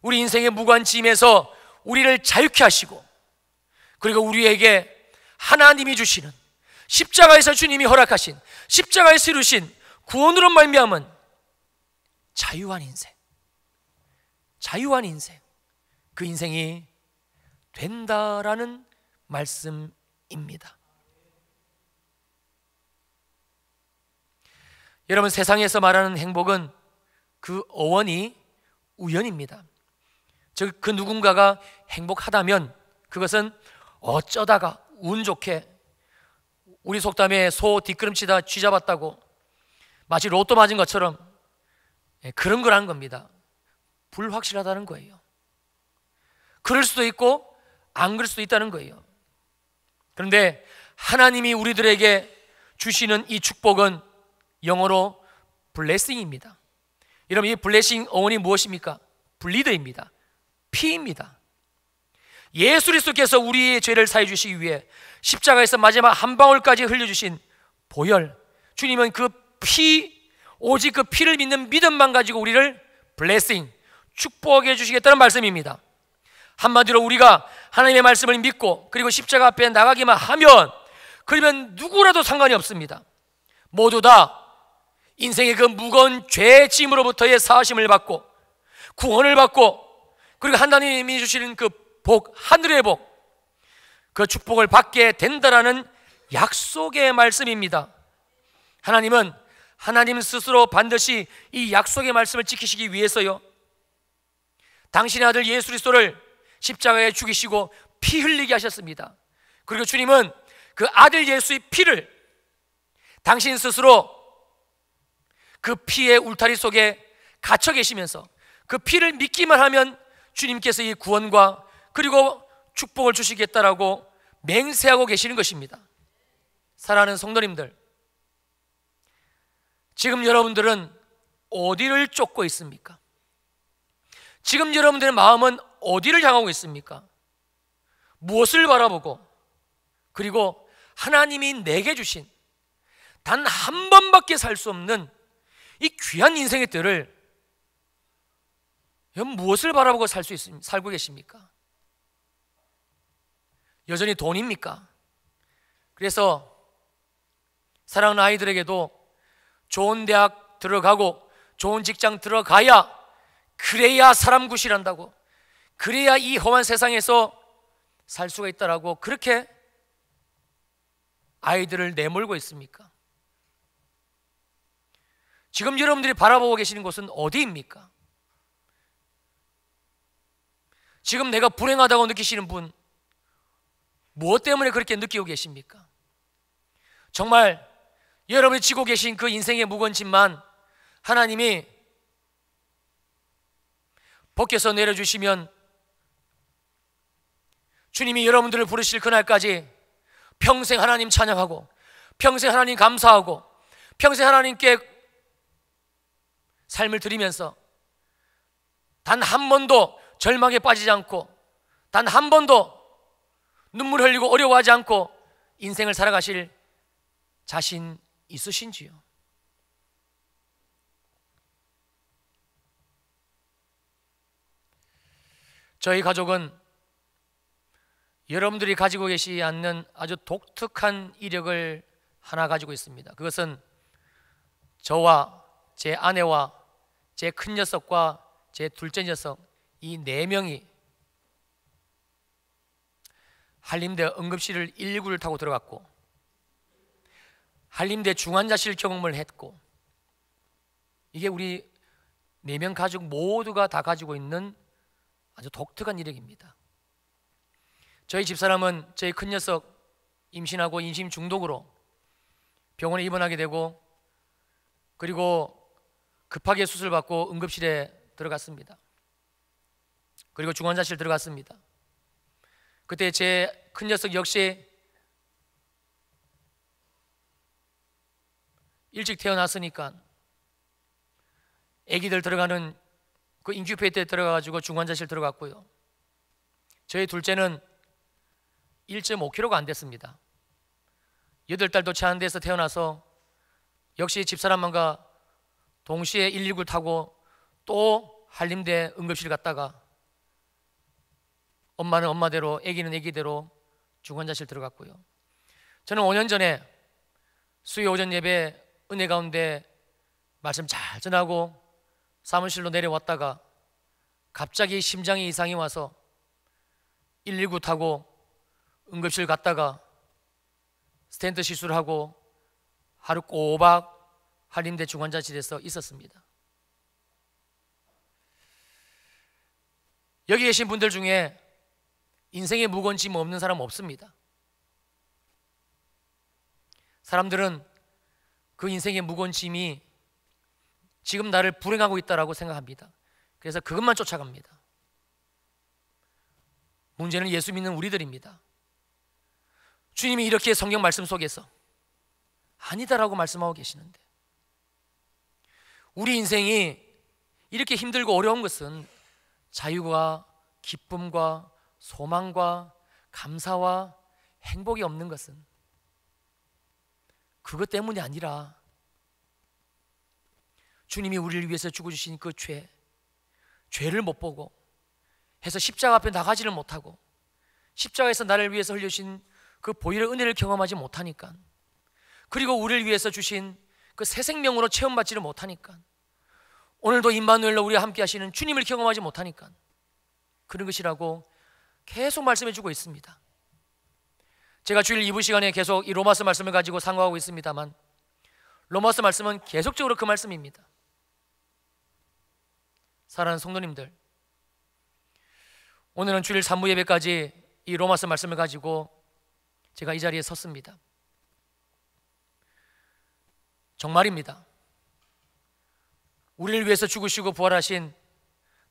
우리 인생의 무거운 짐에서 우리를 자유케 하시고, 그리고 우리에게 하나님이 주시는, 십자가에서 주님이 허락하신, 십자가에서 이루신 구원으로 말미암은 자유한 인생, 자유한 인생, 그 인생이 된다라는 말씀입니다. 여러분, 세상에서 말하는 행복은 그 어원이 우연입니다. 즉 그 누군가가 행복하다면 그것은 어쩌다가 운 좋게, 우리 속담에 소 뒷걸음치다 쥐 잡았다고, 마치 로또 맞은 것처럼 그런 거라는 겁니다. 불확실하다는 거예요. 그럴 수도 있고 안 그럴 수도 있다는 거예요. 그런데 하나님이 우리들에게 주시는 이 축복은 영어로 블레싱입니다. 여러분, 이 블레싱 어원이 무엇입니까? 블리드입니다. 피입니다. 예수 그리스도께서 우리의 죄를 사해 주시기 위해 십자가에서 마지막 한 방울까지 흘려주신 보혈, 주님은 그 피, 오직 그 피를 믿는 믿음만 가지고 우리를 블레싱, 축복해 주시겠다는 말씀입니다. 한마디로 우리가 하나님의 말씀을 믿고 그리고 십자가 앞에 나가기만 하면 그러면 누구라도 상관이 없습니다. 모두 다 인생의 그 무거운 죄 짐으로부터의 사하심을 받고 구원을 받고 그리고 하나님이 주시는 그 복, 하늘의 복, 그 축복을 받게 된다라는 약속의 말씀입니다. 하나님은 하나님 스스로 반드시 이 약속의 말씀을 지키시기 위해서요, 당신의 아들 예수 그리스도를 십자가에 죽이시고 피 흘리게 하셨습니다. 그리고 주님은 그 아들 예수의 피를 당신 스스로 그 피의 울타리 속에 갇혀 계시면서 그 피를 믿기만 하면 주님께서 이 구원과 그리고 축복을 주시겠다라고 맹세하고 계시는 것입니다. 사랑하는 성도님들, 지금 여러분들은 어디를 쫓고 있습니까? 지금 여러분들의 마음은 어디를 향하고 있습니까? 무엇을 바라보고, 그리고 하나님이 내게 주신 단 한 번밖에 살 수 없는 이 귀한 인생의 뜰을 무엇을 바라보고 살고 계십니까? 여전히 돈입니까? 그래서 사랑하는 아이들에게도 좋은 대학 들어가고 좋은 직장 들어가야, 그래야 사람 구실한다고, 그래야 이 험한 세상에서 살 수가 있다라고 그렇게 아이들을 내몰고 있습니까? 지금 여러분들이 바라보고 계시는 곳은 어디입니까? 지금 내가 불행하다고 느끼시는 분, 무엇 때문에 그렇게 느끼고 계십니까? 정말 여러분이 지고 계신 그 인생의 무거운 짐만 하나님이 벗겨서 내려주시면 주님이 여러분들을 부르실 그날까지 평생 하나님 찬양하고 평생 하나님 감사하고 평생 하나님께 삶을 드리면서 단 한 번도 절망에 빠지지 않고 단 한 번도 눈물 흘리고 어려워하지 않고 인생을 살아가실 자신 있으신지요? 저희 가족은 여러분들이 가지고 계시지 않는 아주 독특한 이력을 하나 가지고 있습니다. 그것은 저와 제 아내와 제 큰 녀석과 제 둘째 녀석, 이 4명이 한림대 응급실을 119를 타고 들어갔고 한림대 중환자실 경험을 했고, 이게 우리 4명 가족 모두가 다 가지고 있는 아주 독특한 이력입니다. 저희 집사람은 저희 큰 녀석 임신하고 임신 중독으로 병원에 입원하게 되고, 그리고 급하게 수술받고 응급실에 들어갔습니다. 그리고 중환자실 들어갔습니다. 그때 제 큰 녀석 역시 일찍 태어났으니까 아기들 들어가는 그 인큐베이터에 들어가가지고 중환자실 들어갔고요. 저희 둘째는 1.5kg가 안 됐습니다. 8달도 채 안 돼서 태어나서 역시 집사람만과 동시에 119를 타고 또 한림대 응급실 갔다가 엄마는 엄마대로 아기는 아기대로 중환자실 들어갔고요. 저는 5년 전에 수요 오전 예배 은혜 가운데 말씀 잘 전하고 사무실로 내려왔다가 갑자기 심장에 이상이 와서 119 타고 응급실 갔다가 스텐트 시술하고 하루 꼬박 한림대 중환자실에서 있었습니다. 여기 계신 분들 중에 인생에 무거운 짐 없는 사람 없습니다. 사람들은 그 인생의 무거운 짐이 지금 나를 불행하고 있다라고 생각합니다. 그래서 그것만 쫓아갑니다. 문제는 예수 믿는 우리들입니다. 주님이 이렇게 성경 말씀 속에서 아니다라고 말씀하고 계시는데, 우리 인생이 이렇게 힘들고 어려운 것은 자유와 기쁨과 소망과 감사와 행복이 없는 것은 그것 때문이 아니라 주님이 우리를 위해서 죽어주신 그 죄를 못 보고 해서 십자가 앞에 나가지를 못하고 십자가에서 나를 위해서 흘려주신 그 보혈의 은혜를 경험하지 못하니까, 그리고 우리를 위해서 주신 그 새 생명으로 체험받지를 못하니까, 오늘도 임마누엘로 우리와 함께 하시는 주님을 경험하지 못하니까 그런 것이라고 계속 말씀해 주고 있습니다. 제가 주일 2부 시간에 계속 이 로마서 말씀을 가지고 상고하고 있습니다만, 로마서 말씀은 계속적으로 그 말씀입니다. 사랑하는 성도님들, 오늘은 주일 3부 예배까지 이 로마서 말씀을 가지고 제가 이 자리에 섰습니다. 정말입니다. 우리를 위해서 죽으시고 부활하신,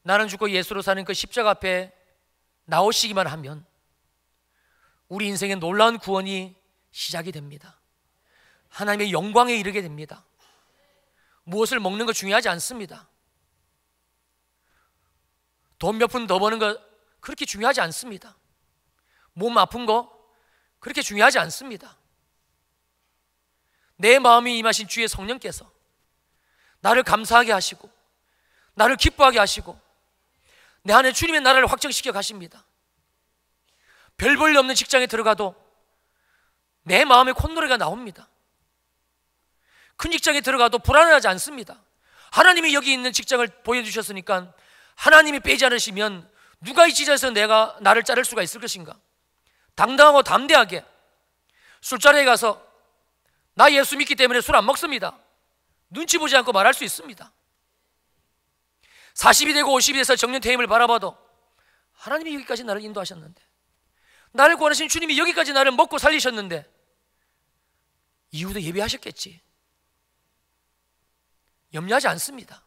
나는 죽고 예수로 사는 그 십자가 앞에 나오시기만 하면 우리 인생의 놀라운 구원이 시작이 됩니다. 하나님의 영광에 이르게 됩니다. 무엇을 먹는 거 중요하지 않습니다. 돈 몇 푼 더 버는 거 그렇게 중요하지 않습니다. 몸 아픈 거 그렇게 중요하지 않습니다. 내 마음이 임하신 주의 성령께서 나를 감사하게 하시고 나를 기뻐하게 하시고 내 안에 주님의 나라를 확정시켜 가십니다. 별 볼 일 없는 직장에 들어가도 내 마음에 콧노래가 나옵니다. 큰 직장에 들어가도 불안하지 않습니다. 하나님이 여기 있는 직장을 보여주셨으니까 하나님이 빼지 않으시면 누가 이 지자에서 나를 자를 수가 있을 것인가? 당당하고 담대하게 술자리에 가서 나 예수 믿기 때문에 술 안 먹습니다, 눈치 보지 않고 말할 수 있습니다. 40이 되고 50이 돼서 정년 퇴임을 바라봐도 하나님이 여기까지 나를 인도하셨는데, 나를 구원하신 주님이 여기까지 나를 먹고 살리셨는데 이후도 예배하셨겠지, 염려하지 않습니다.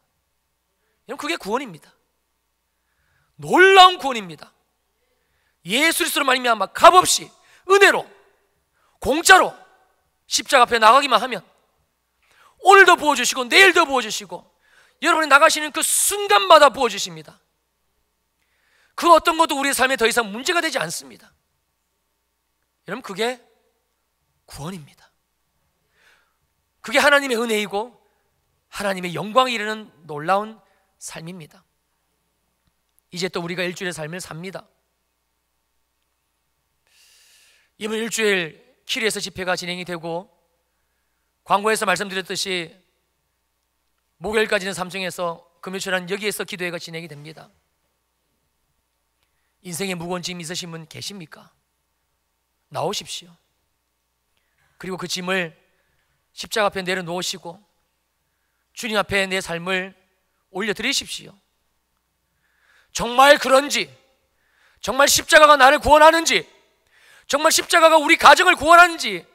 여러분, 그게 구원입니다. 놀라운 구원입니다. 예수 그리스도로 말미암아 값없이 은혜로 공짜로 십자가 앞에 나가기만 하면 오늘도 부어주시고 내일도 부어주시고 여러분이 나가시는 그 순간마다 부어주십니다. 그 어떤 것도 우리의 삶에 더 이상 문제가 되지 않습니다. 여러분, 그게 구원입니다. 그게 하나님의 은혜이고 하나님의 영광에 이르는 놀라운 삶입니다. 이제 또 우리가 일주일의 삶을 삽니다. 이번 일주일 키리에서 집회가 진행이 되고, 광고에서 말씀드렸듯이 목요일까지는 삼청에서, 금요일은 여기에서 기도회가 진행이 됩니다. 인생에 무거운 짐 있으신 분 계십니까? 나오십시오. 그리고 그 짐을 십자가 앞에 내려놓으시고 주님 앞에 내 삶을 올려드리십시오. 정말 그런지, 정말 십자가가 나를 구원하는지, 정말 십자가가 우리 가정을 구원하는지,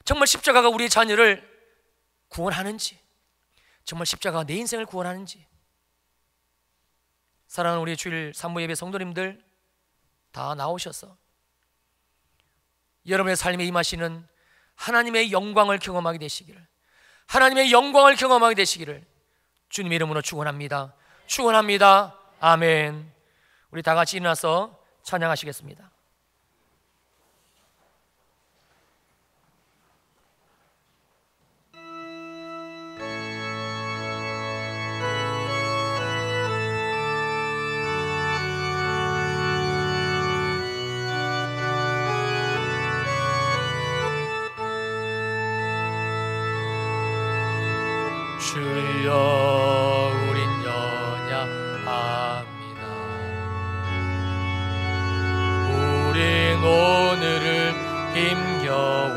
정말 십자가가 우리의 자녀를 구원하는지, 정말 십자가가 내 인생을 구원하는지. 사랑하는 우리 주일 산모 예배 성도님들 다 나오셔서 여러분의 삶에 임하시는 하나님의 영광을 경험하게 되시기를, 하나님의 영광을 경험하게 되시기를 주님의 이름으로 축원합니다. 축원합니다. 아멘. 우리 다 같이 일어나서 찬양하시겠습니다. 주여 우린 연약합니다. 우린 오늘을 힘겨워합니다.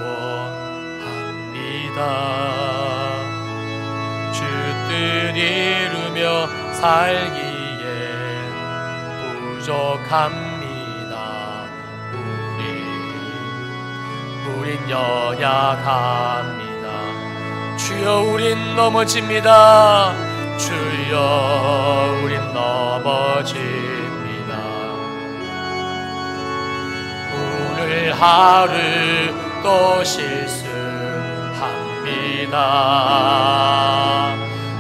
주 뜻 이루며 살기엔 부족합니다. 우린 연약합니다. 주여 우린 넘어집니다. 주여 우린 넘어집니다. 오늘 하루 또 실수합니다.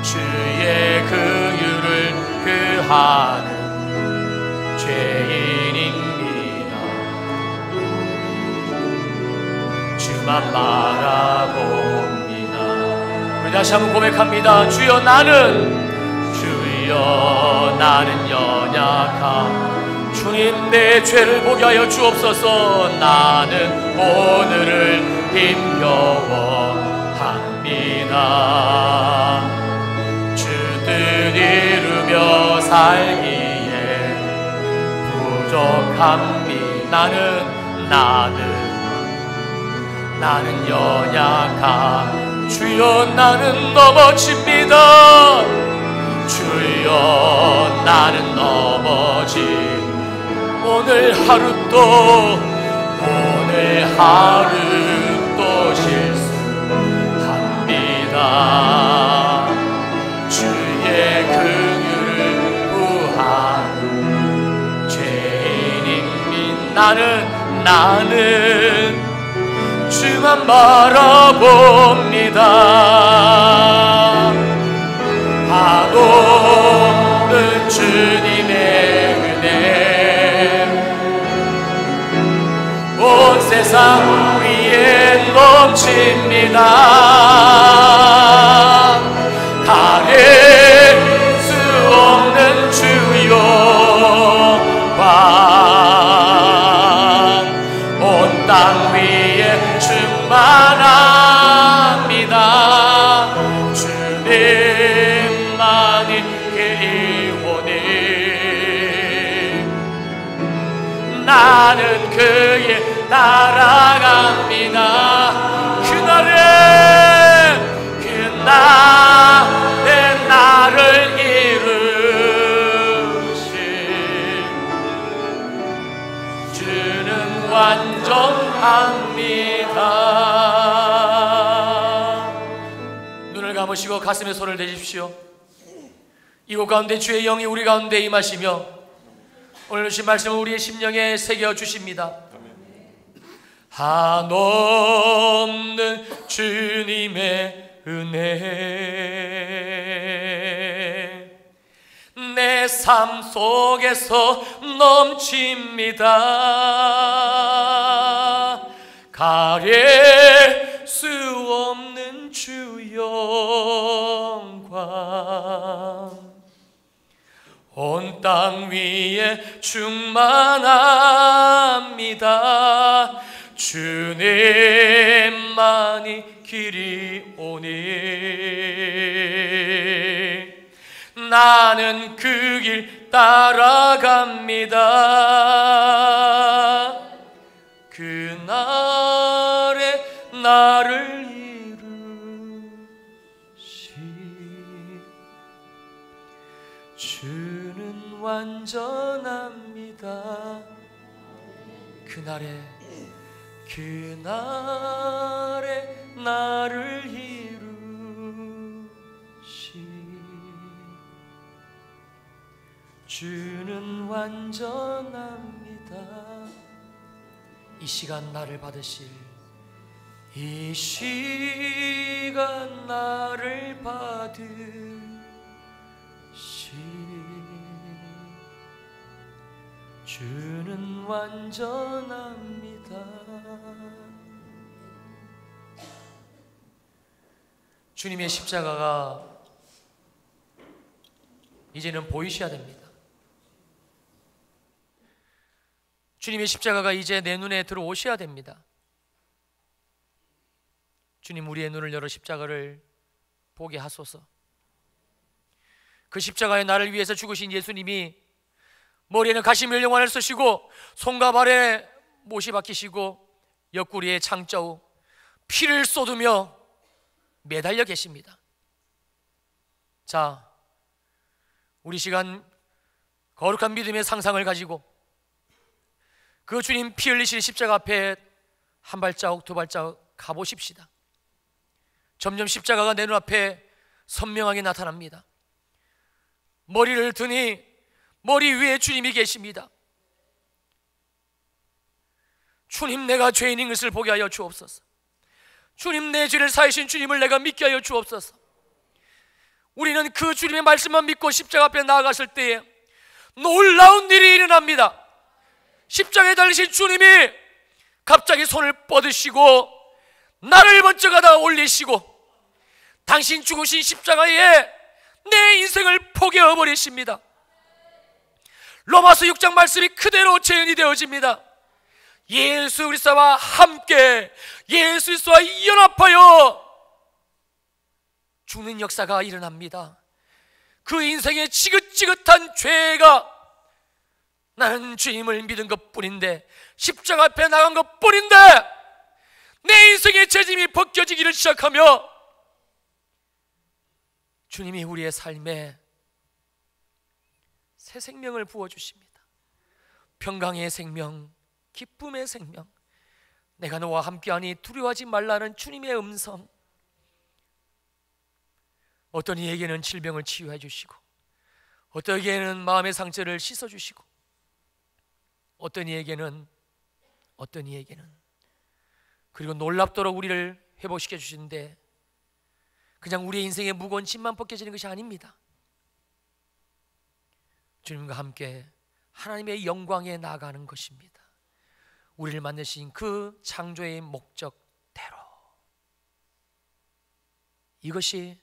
주의 긍휼을 구하는 죄인입니다. 주만 바라봅니다. 다시 한번 고백합니다. 주여 나는 연약함, 주님, 내 죄를 보게 하여 주옵소서. 나는 오늘을 힘겨워합니다. 주 뜻 이루며 살기에 부족합니다. 나는 연약한 주여, 나는 넘어집니다. 주여, 나는 넘어지 오늘 하루 또 실수합니다. 주의 긍휼을 구하는 죄인입니다. 나는 주만 바라봅니다. 한없는 주님의 은혜 온 세상 위에 넘칩니다. 가릴 수 없는 주 영광 온 땅 위에 충만합니다. 주님만이 그리오니 나는 그의 따라갑니다. 그날에 나를 이루신 주는 완전합니다. 눈을 감으시고 가슴에 손을 대십시오. 이곳 가운데 주의 영이 우리 가운데 임하시며 오늘 주신 말씀을 우리의 심령에 새겨 주십니다. 한없는 주님의 은혜 내 삶 속에서 넘칩니다. 가릴 수 없는 주 영광 온 땅 위에 충만합니다. 주님만이 길이 오니 나는 그 길 따라갑니다. 그날에 나를 이루시 주는 완전합니다. 그날에 나를 이루시 주는 완전합니다. 이 시간 나를 받으실 이 시간 나를 받으시 주는 완전합니다. 주님의 십자가가 이제는 보이셔야 됩니다. 주님의 십자가가 이제 내 눈에 들어오셔야 됩니다. 주님, 우리의 눈을 열어 십자가를 보게 하소서. 그 십자가에 나를 위해서 죽으신 예수님이 머리에는 가시면령관을 쓰시고 손과 발에 못이 박히시고 옆구리에 창자우 피를 쏟으며 매달려 계십니다. 자, 우리 시간 거룩한 믿음의 상상을 가지고 그 주님 피 흘리신 십자가 앞에 한 발자국 두 발자국 가보십시다. 점점 십자가가 내 눈앞에 선명하게 나타납니다. 머리를 드니 머리 위에 주님이 계십니다. 주님, 내가 죄인인 것을 보게 하여 주옵소서. 주님, 내 죄를 사하신 주님을 내가 믿게 하여 주옵소서. 우리는 그 주님의 말씀만 믿고 십자가 앞에 나아갔을 때에 놀라운 일이 일어납니다. 십자가에 달리신 주님이 갑자기 손을 뻗으시고 나를 먼저 가다 올리시고 당신 죽으신 십자가에 내 인생을 포기해 버리십니다. 로마서 6장 말씀이 그대로 재현이 되어집니다. 예수 그리스도와 함께 예수 그리스도와 연합하여 죽는 역사가 일어납니다. 그 인생의 지긋지긋한 죄가 나는 주님을 믿은 것뿐인데, 십자가 앞에 나간 것뿐인데 내 인생의 죄짐이 벗겨지기를 시작하며 주님이 우리의 삶에 새 생명을 부어주십니다. 평강의 생명, 기쁨의 생명, 내가 너와 함께하니 두려워하지 말라는 주님의 음성. 어떤 이에게는 질병을 치유해 주시고, 어떤 이에게는 마음의 상처를 씻어 주시고, 어떤 이에게는 그리고 놀랍도록 우리를 회복시켜 주시는데, 그냥 우리의 인생의 무거운 짐만 벗겨지는 것이 아닙니다. 주님과 함께 하나님의 영광에 나아가는 것입니다. 우리를 만드신 그 창조의 목적대로. 이것이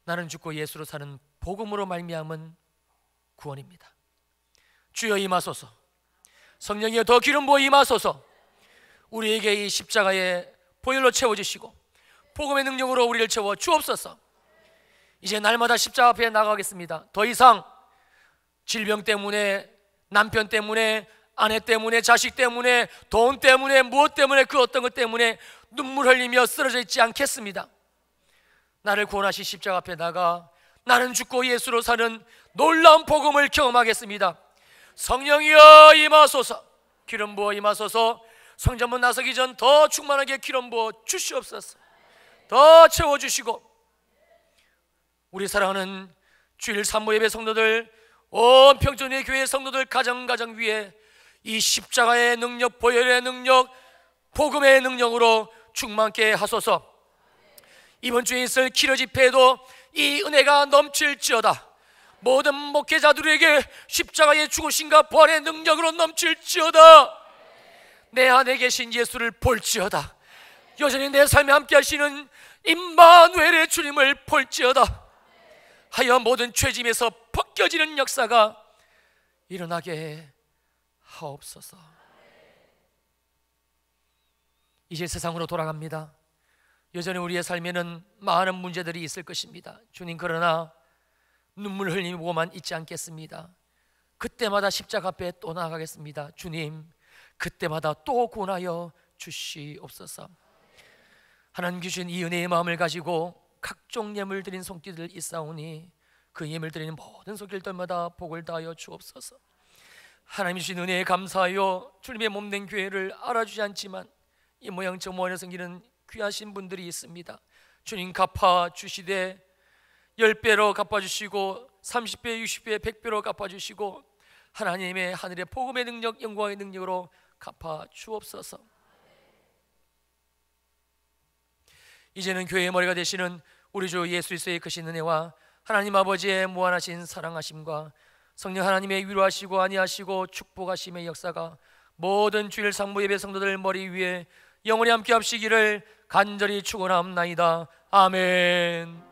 나는 죽고 예수로 사는 복음으로 말미암은 구원입니다. 주여 임하소서. 성령이여 더 기름 부어 임하소서. 우리에게 이 십자가의 보혈로 채워주시고 복음의 능력으로 우리를 채워 주옵소서. 이제 날마다 십자가 앞에 나가겠습니다. 더 이상 질병 때문에, 남편 때문에, 아내 때문에, 자식 때문에, 돈 때문에, 무엇 때문에, 그 어떤 것 때문에 눈물 흘리며 쓰러져 있지 않겠습니다. 나를 구원하신 십자가 앞에 나가 나는 죽고 예수로 사는 놀라운 복음을 경험하겠습니다. 성령이여 임하소서. 기름 부어 임하소서. 성전문 나서기 전 더 충만하게 기름 부어 주시옵소서. 더 채워주시고, 우리 사랑하는 주일 산모예배 성도들, 온 평촌의 교회 성도들 가정 위에 이 십자가의 능력, 보혈의 능력, 복음의 능력으로 충만케 하소서. 이번 주에 있을 기도 집회에도 이 은혜가 넘칠지어다. 모든 목회자들에게 십자가의 죽으심과 부활의 능력으로 넘칠지어다. 내 안에 계신 예수를 볼지어다. 여전히 내 삶에 함께 하시는 임마누엘의 주님을 볼지어다. 하여 모든 죄짐에서 벗겨지는 역사가 일어나게 하옵소서. 이제 세상으로 돌아갑니다. 여전히 우리의 삶에는 많은 문제들이 있을 것입니다. 주님, 그러나 눈물 흘리고만 있지 않겠습니다. 그때마다 십자가 앞에 또 나아가겠습니다. 주님, 그때마다 또 구원하여 주시옵소서. 하나님 주신 이 은혜의 마음을 가지고 각종 예물 드린 손길들 있사오니 그 예물 드리는 모든 손길들마다 복을 다하여 주옵소서. 하나님 주신 은혜에 감사하여 주님의 몸된 교회를 알아주지 않지만 이 모양 저 모양을 섬기는 귀하신 분들이 있습니다. 주님 갚아주시되 10배로 갚아주시고 30배, 60배, 100배로 갚아주시고 하나님의 하늘의 복음의 능력, 영광의 능력으로 갚아주옵소서. 이제는 교회의 머리가 되시는 우리 주 예수 그리스도의 크신 은혜와 하나님 아버지의 무한하신 사랑하심과 성령 하나님의 위로하시고 안위하시고 축복하심의 역사가 모든 주일 상무 예배 성도들 머리 위에 영원히 함께 합시기를 간절히 축원합나이다. 아멘.